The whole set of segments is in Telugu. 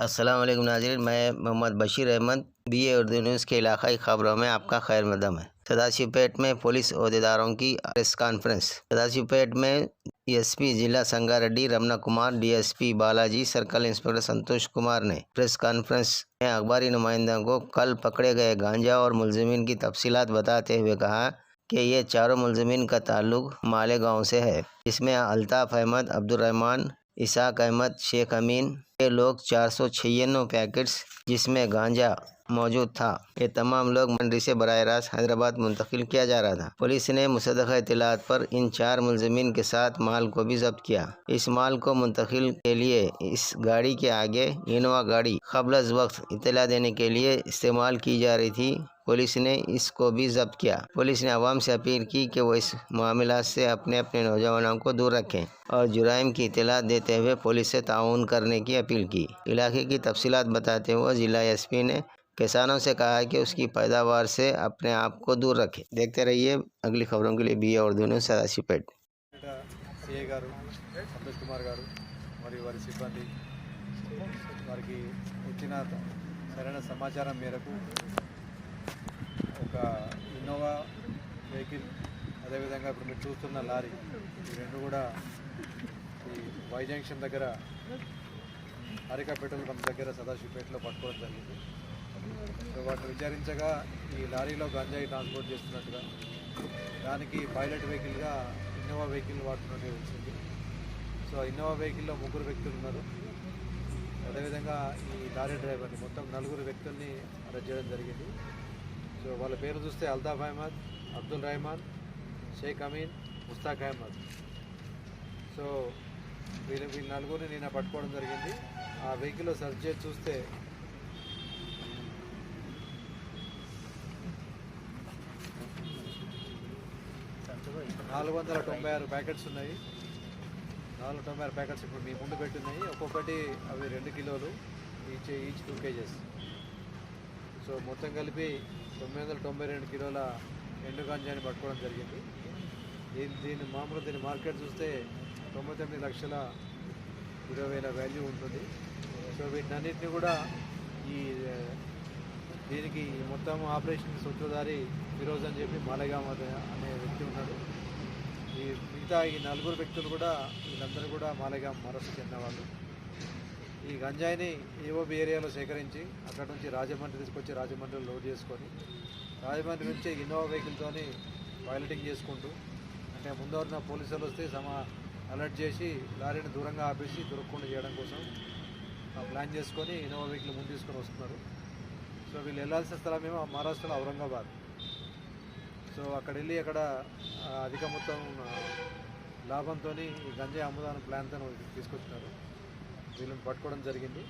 अस्सलाम वालेकुम नाज़रीन, मैं मोहम्मद बशीर अहमद BA उर्दू न्यूज़ के इलाकाई खबरों में आपका खैर मकदम है। सदाशिवपेट में पुलिस अहदेदारों की प्रेस कॉन्फ्रेंस। सदाशिवपेट में SP जिला Sangareddy Ramana Kumar, DSP Balaji, circle inspector Santosh Kumar ने प्रेस कॉन्फ्रेंस में अखबारी नुमाइंदों को कल पकड़े गए गांजा और मुलजिमीन की तफसीलात बताते हुए कहा कि ये चारों मुलजिमीन का ताल्लुक मालेगांव से है। इसमें अल्ताफ़ अहमद, अब्दुर्रहमान, इसाक अहमद, शेख अमीन ये लोग 496 पैकेट्स जिसमें गांजा मौजूद था। ये तमाम लोग मंडी से बराह रास्त हैदराबाद मुंतकिल किया जा रहा था। पुलिस ने मुसद्दक़ा इत्तलात पर इन 4 मुलजिमीन के साथ माल को भी जब्त किया। इस माल को मुंतकिल के लिए इस गाड़ी के आगे इनोवा गाड़ी क़ब्ल वक्त इत्तला देने के लिए इस्तेमाल की जा रही थी। पुलिस ने इसको भी जब्त किया। पुलिस ने आवाम से अपील की कि वो इस मामला से अपने नौजवानों को दूर रखें और जुराइम की इत्तला देते हुए पुलिस से ताउन करने की अपील की। इलाके की तफसीलात बताते हुए जिला SP ने किसानों से कहा है कि उसकी पैदावार से अपने आप को दूर रखें। देखते रहिए अगली खबरों के लिए BA Urdu news Sadashivpet. CI గారు సంతోష్ కుమార్ గారు మరియు వారి సిబ్బంది వారికి వచ్చిన సరైన సమాచారం మేరకు ఒక ఇన్నోవా వెహికల్, అదేవిధంగా ఇప్పుడు మీరు చూస్తున్న లారీ, ఈ రెండు కూడా ఈ వై జంక్షన్ దగ్గర హారిక పెట్రోల్ బంక్ దగ్గర సదాశివపేటలో పట్టుకోవడం జరిగింది. సో వాటిని విచారించగా ఈ లారీలో గంజాయి ట్రాన్స్పోర్ట్ చేస్తున్నట్టుగా, దానికి పైలట్ వెహికల్గా ఇన్నోవా వెహికల్ వాడుతున్నట్టు వచ్చింది. సో ఇన్నోవా వెహికల్లో 3 వ్యక్తులు ఉన్నారు. అదేవిధంగా ఈ లారీ డ్రైవర్ని మొత్తం 4 వ్యక్తుల్ని అరెస్ట్ చేయడం జరిగింది. సో వాళ్ళ పేరు చూస్తే అల్తాఫ్ అహ్మద్, అబ్దుల్ రెహమాన్, షేక్ అమీన్, ముస్తాక్ అహ్మద్. సో వీళ్ళ 4 నిన్న పట్టుకోవడం జరిగింది. ఆ వెహికల్లో సెర్చ్ చేసి చూస్తే 496 ప్యాకెట్స్ ఉన్నాయి. 496 ప్యాకెట్స్ ఇప్పుడు మీ ముందు పెట్టున్నాయి. ఒక్కొక్కటి అవి 2 కిలోలు, ఈచ్ 2 kgs. సో మొత్తం కలిపి 992 కిలోల ఎండు గంజాని పట్టుకోవడం జరిగింది. దీని మార్కెట్ చూస్తే 99,20,000 వాల్యూ ఉంటుంది. సో వీటన్నిటిని కూడా దీనికి మొత్తం ఆపరేషన్ సూత్రధారి ఫిరోజ్ అని చెప్పి మాలేగాం అనే వ్యక్తి ఉన్నాడు. మిగతా ఈ 4 వ్యక్తులు కూడా, వీళ్ళందరూ కూడా మాలేగాం మహారాష్ట్ర చెందిన వాళ్ళు. ఈ గంజాయిని EOB ఏరియాలో సేకరించి అక్కడ నుంచి రాజమండ్రి తీసుకొచ్చి రాజమండ్రిలో లోడ్ చేసుకొని, రాజమండ్రి నుంచి ఇన్నోవా వెహికల్తోని పైలటింగ్ చేసుకుంటూ, అంటే ముందన్న పోలీసులు వస్తే అలర్ట్ చేసి లారీని దూరంగా ఆపేసి దొరకకుండా చేయడం కోసం ప్లాన్ చేసుకొని ఇన్నోవా వెహికల్ ముందు తీసుకొని వస్తున్నారు. సో వీళ్ళు వెళ్ళాల్సిన స్థలమేమో మహారాష్ట్రలో ఔరంగాబాద్. సో అక్కడ వెళ్ళి అక్కడ అధిక మొత్తం లాభంతో ఈ గంజాయి అమ్ముదాని ప్లాన్తో తీసుకొచ్చినారు. వీళ్ళని పట్టుకోవడం జరిగింది.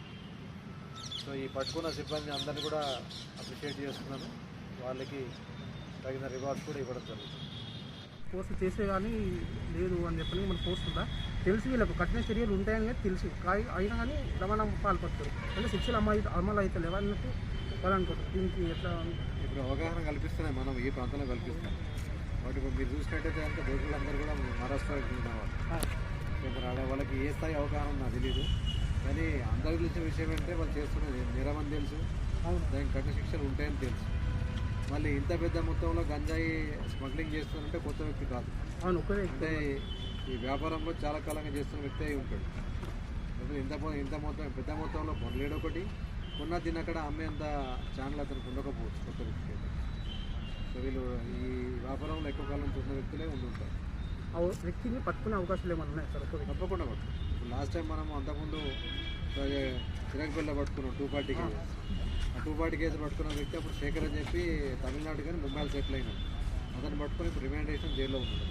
సో ఈ పట్టుకున్న సిబ్బంది అందరినీ కూడా అప్రిషియేట్ చేస్తున్నాను. వాళ్ళకి తగిన రివార్డ్స్ కూడా ఇవ్వడం జరుగుతుంది. పోస్ట్ చేసే కానీ లేదు అని చెప్పని మన పోస్ట్ ఉందా తెలిసి వీళ్ళకు కఠిన చర్యలు ఉంటాయని తెలుసు, అయినా కానీ రవాణా పాల్పడతారు. అంటే శిక్షలు అమలు అయితే లేవన్నట్టు వాళ్ళు అనుకుంటారు. దీనికి ఎట్లా ఇప్పుడు అవగాహన కల్పిస్తున్నాయి, మనం ఈ ప్రాంతంలో కల్పిస్తాం. కాబట్టి ఇప్పుడు మీరు చూసినట్టయితే అంటే దోషులందరూ కూడా మహారాష్ట్రకి ఉన్నవాళ్ళు. ఇప్పుడు వాళ్ళకి ఏ స్థాయి అవగాహన నాకు తెలియదు, కానీ అందరికీ తెలిసిన విషయం ఏంటంటే వాళ్ళు చేస్తున్నది నేరమని తెలుసు, దానికి కఠిన శిక్షలు ఉంటాయని తెలుసు. మళ్ళీ ఇంత పెద్ద మొత్తంలో గంజాయి స్మగ్లింగ్ చేస్తున్నారంటే కొత్త వ్యక్తి కాదు. అంటే ఈ వ్యాపారంలో చాలా కాలంగా చేస్తున్న వ్యక్తి అయి ఉంటాడు. ఇంత పెద్ద మొత్తంలో కొనలేడు ఒకటి, కొన్న దీన్ని అక్కడ అమ్మేంత ఛానల్ అతనికి ఉండకపోవచ్చు కొత్త వ్యక్తి. సో వీళ్ళు ఈ వ్యాపారంలో ఎక్కువ కాలం చూసిన వ్యక్తులే ఉండుంటారు. ఆ వ్యక్తిని పట్టుకునే అవకాశాలు ఏమన్నా ఉన్నాయి సార్? తప్పకుండా పట్టుకున్నాం. ఇప్పుడు లాస్ట్ టైం మనం అంతకుముందు చిరకపల్లిలో పట్టుకున్నాం 240 కేసు. ఆ 240 కేసు పట్టుకున్న వ్యక్తి అప్పుడు శేఖర్ అని చెప్పి తమిళనాడు కానీ ముంబైలో సెటిల్ అయినాడు. అతను పట్టుకొని ఇప్పుడు రిమాండేషన్ జైల్లో ఉన్నాడు.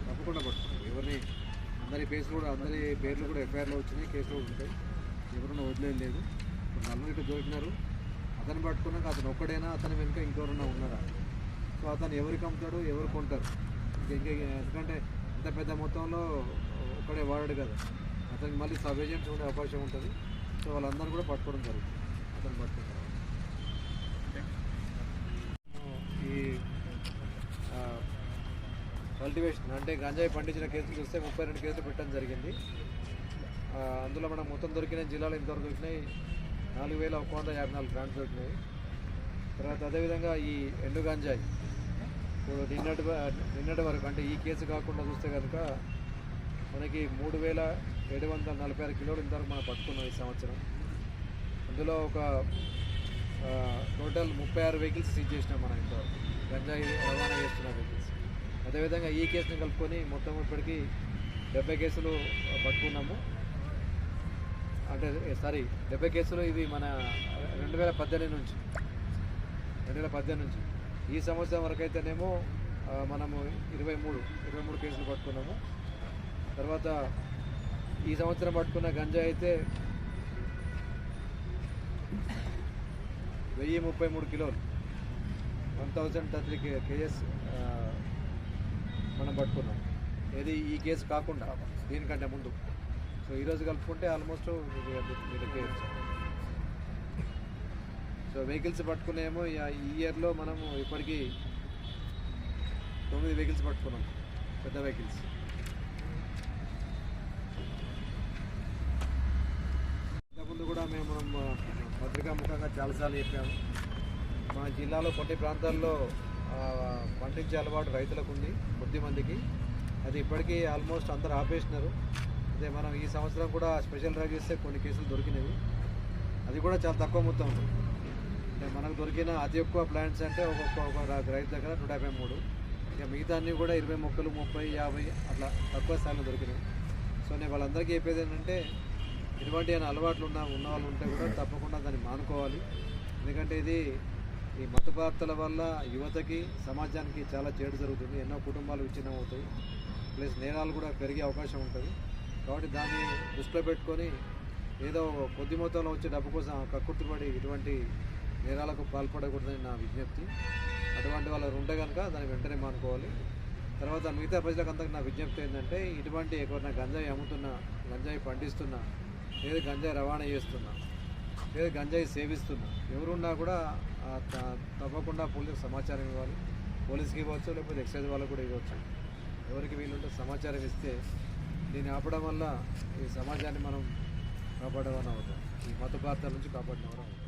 తప్పకుండా పట్టుకున్నాం. ఎవరిని అందరి పేర్లు కూడా FIRలో వచ్చినాయి, కేసులో ఉంటాయి. ఎవరైనా వదిలేదు లేదు. ఇప్పుడు 4 దొరికినారు. అతను పట్టుకున్నాక అతను ఒక్కడైనా అతని వెనుక ఇంకెవరన్నా ఉన్నారా? సో అతను ఎవరికి అమ్ముతాడు, ఎవరు కొంటారు? ఎందుకంటే ఇంత పెద్ద మొత్తంలో ఒక్కడే వాడాడు కదా, అతనికి మళ్ళీ సబ్ ఏజెంట్స్ ఉండే అవకాశం ఉంటుంది. సో వాళ్ళందరూ కూడా పట్టుకోవడం జరుగుతుంది. అతను పట్టుకుంటారు. ఈ కల్టివేషన్ అంటే గంజాయి పండించిన కేసులు చూస్తే 32 కేసులు పెట్టడం జరిగింది. అందులో మనం మొత్తం దొరికిన జిల్లాలో ఇంతవరకు దొరికినాయి 4154 గ్రామ్స్ దొరికినాయి. తర్వాత అదేవిధంగా ఈ ఎండు గంజాయి ఇప్పుడు నిన్నటి వరకు అంటే ఈ కేసు కాకుండా చూస్తే కనుక మనకి 3746 కిలోలు ఇంతవరకు మనం పట్టుకున్నాం ఈ సంవత్సరం. అందులో ఒక టోటల్ 36 వెహికల్స్ సీజ్ చేసినాం మనం ఇంతవరకు గంజాయి రవాణా చేస్తున్న వెహికల్స్. అదేవిధంగా ఈ కేసుని కలుపుకొని మొత్తం ఇప్పటికీ 70 కేసులు పట్టుకున్నాము. అంటే 70 కేసులు ఇవి మన 2018 నుంచి ఈ సంవత్సరం వరకు అయితేనేమో మనము 23 కేసులు పట్టుకున్నాము. తర్వాత ఈ సంవత్సరం పట్టుకున్న గంజాయి అయితే 1033 కిలోలు 1033 కేజెస్ మనం పట్టుకున్నాం. ఏది ఈ కేసు కాకుండా దీనికంటే ముందు. సో ఈరోజు కలుపుకుంటే ఆల్మోస్ట్ మీరు సో వెహికల్స్ పట్టుకునేమో ఈ ఇయర్లో మనము ఇప్పటికీ 9 వెహికల్స్ పట్టుకున్నాం, పెద్ద వెహికల్స్. ఇంతకుముందు కూడా మనం పత్రికాముఖంగా చాలాసార్లు చెప్పాము. మా జిల్లాలో కొన్ని ప్రాంతాల్లో పండించే అలవాటు రైతులకు ఉంది, కొద్దిమందికి. అది ఇప్పటికీ ఆల్మోస్ట్ అందరూ ఆపేసినారు. అదే మనం ఈ సంవత్సరం కూడా స్పెషల్ డ్రైవ్ చేస్తే కొన్ని కేసులు దొరికినవి. అది కూడా చాలా తక్కువ మొత్తం ఉంది. అంటే మనకు దొరికిన అతి ఎక్కువ ప్లాంట్స్ అంటే ఒక్కొక్క రైతు దగ్గర 153. ఇక మిగతా అన్నీ కూడా 20 మొక్కలు 30, 50 అట్లా తక్కువ స్థాయిలో దొరికినాయి. సో నేను వాళ్ళందరికీ చెప్పేది ఏంటంటే ఇటువంటి అలవాట్లు ఉన్న వాళ్ళు ఉంటే కూడా తప్పకుండా దాన్ని మానుకోవాలి. ఎందుకంటే ఇది ఈ మత పదార్థాల వల్ల యువతకి సమాజానికి చాలా చేడు జరుగుతుంది. ఎన్నో కుటుంబాలు విచ్ఛిన్నం అవుతాయి, ప్లస్ నేరాలు కూడా పెరిగే అవకాశం ఉంటుంది. కాబట్టి దాన్ని దృష్టిలో పెట్టుకొని ఏదో కొద్ది మొత్తంలో వచ్చే డబ్బు కోసం కక్కుర్తిపడి ఇటువంటి నేరాలకు పాల్పడకూడదని నా విజ్ఞప్తి. అటువంటి వాళ్ళు ఉంటే కనుక దాన్ని వెంటనే మానుకోవాలి. తర్వాత మిగతా ప్రజలకు అంతకు నా విజ్ఞప్తి ఏంటంటే ఇటువంటి ఎవరైనా గంజాయి అమ్ముతున్నా, గంజాయి పండిస్తున్నా, లేదా గంజాయి రవాణా చేస్తున్నా, లేదా గంజాయి సేవిస్తున్నా ఎవరున్నా కూడా తప్పకుండా పోలీసుకు సమాచారం ఇవ్వాలి. పోలీస్కి ఇవ్వచ్చు, లేకపోతే ఎక్సైజ్ వాళ్ళకు కూడా ఇవ్వచ్చు. ఎవరికి వీలుంటే సమాచారం ఇస్తే దీన్ని ఆపడం వల్ల ఈ సమాజాన్ని మనం కాపాడేవాళ్ళం అవుతాం, ఈ మత ప్రాంతాల నుంచి కాపాడిన వారు అవుతాం.